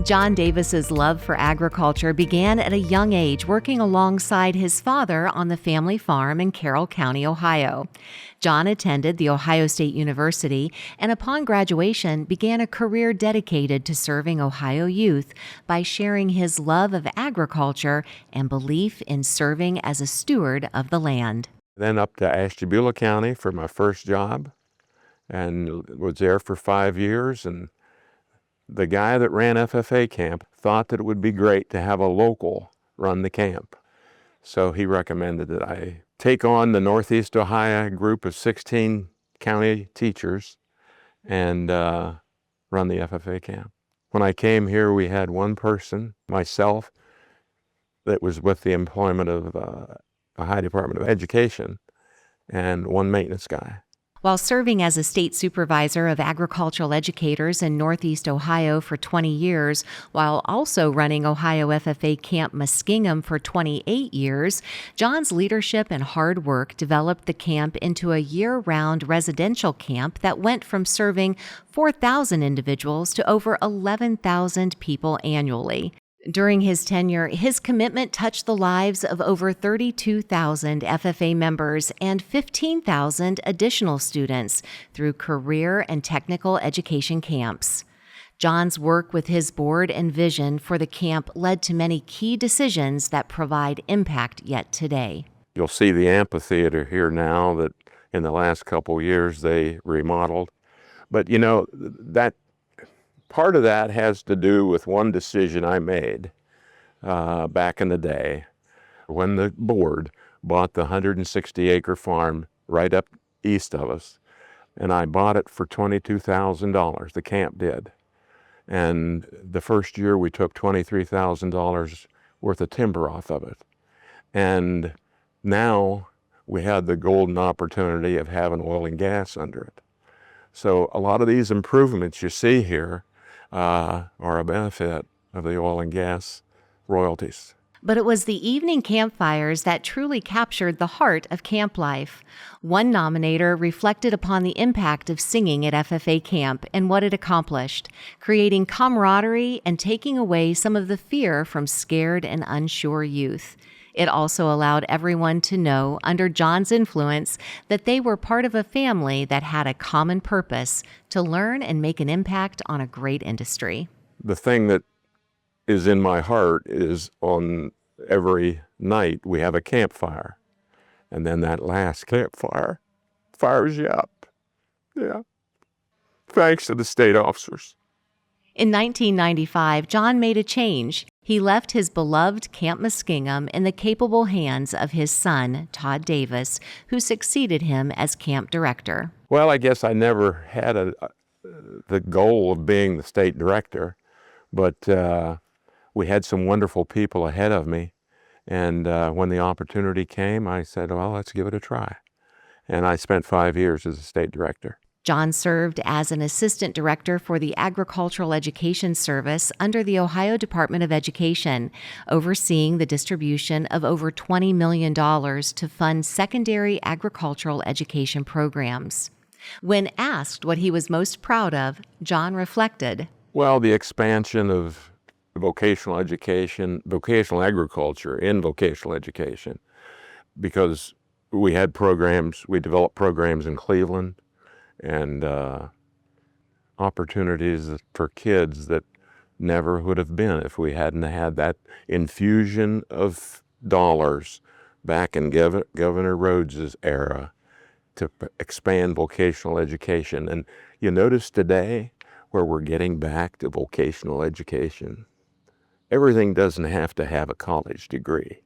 John Davis's love for agriculture began at a young age working alongside his father on the family farm in Carroll County, Ohio. John attended The Ohio State University and upon graduation began a career dedicated to serving Ohio youth by sharing his love of agriculture and belief in serving as a steward of the land. Then up to Ashtabula County for my first job and was there for 5 years. And the guy that ran FFA camp thought that it would be great to have a local run the camp. So he recommended that I take on the Northeast Ohio group of 16 county teachers and run the FFA camp. When I came here, we had one person, myself, that was with the employment of Ohio Department of Education, and one maintenance guy. While serving as a state supervisor of agricultural educators in Northeast Ohio for 20 years, while also running Ohio FFA Camp Muskingum for 28 years, John's leadership and hard work developed the camp into a year-round residential camp that went from serving 4,000 individuals to over 11,000 people annually. During his tenure, his commitment touched the lives of over 32,000 FFA members and 15,000 additional students through career and technical education camps. John's work with his board and vision for the camp led to many key decisions that provide impact yet today. You'll see the amphitheater here now that in the last couple years they remodeled. But you know, that part of that has to do with one decision I made back in the day when the board bought the 160-acre farm right up east of us. And I bought it for $22,000, the camp did. And the first year we took $23,000 worth of timber off of it. And now we had the golden opportunity of having oil and gas under it. So a lot of these improvements you see here are a benefit of the oil and gas royalties. But it was the evening campfires that truly captured the heart of camp life. One nominator reflected upon the impact of singing at FFA camp and what it accomplished, creating camaraderie and taking away some of the fear from scared and unsure youth. It also allowed everyone to know, under John's influence, that they were part of a family that had a common purpose to learn and make an impact on a great industry. The thing that is in my heart is on every night we have a campfire. And then that last campfire fires you up. Yeah. Thanks to the state officers. In 1995, John made a change. He left his beloved Camp Muskingum in the capable hands of his son, Todd Davis, who succeeded him as camp director. Well, I guess I never had the goal of being the state director, but we had some wonderful people ahead of me. And when the opportunity came, I said, well, let's give it a try. And I spent 5 years as a state director. John served as an assistant director for the Agricultural Education Service under the Ohio Department of Education, overseeing the distribution of over $20 million to fund secondary agricultural education programs. When asked what he was most proud of, John reflected, well, the expansion of vocational education, vocational agriculture in vocational education, because we had programs, we developed programs in Cleveland, and opportunities for kids that never would have been if we hadn't had that infusion of dollars back in Governor Rhodes's era to expand vocational education. And you notice today where we're getting back to vocational education, everything doesn't have to have a college degree.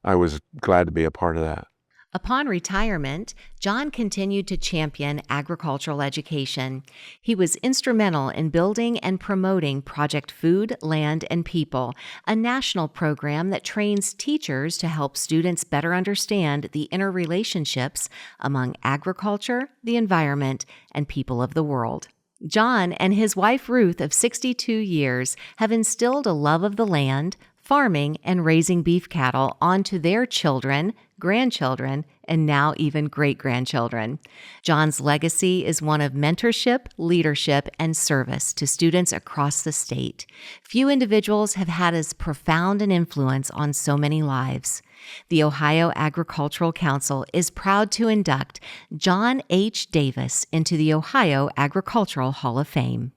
I was glad to be a part of that. Upon retirement, John continued to champion agricultural education. He was instrumental in building and promoting Project Food, Land, and People, a national program that trains teachers to help students better understand the interrelationships among agriculture, the environment, and people of the world. John and his wife Ruth of 62 years have instilled a love of the land, farming and raising beef cattle onto their children, grandchildren, and now even great-grandchildren. John's legacy is one of mentorship, leadership, and service to students across the state. Few individuals have had as profound an influence on so many lives. The Ohio Agricultural Council is proud to induct John H. Davis into the Ohio Agricultural Hall of Fame.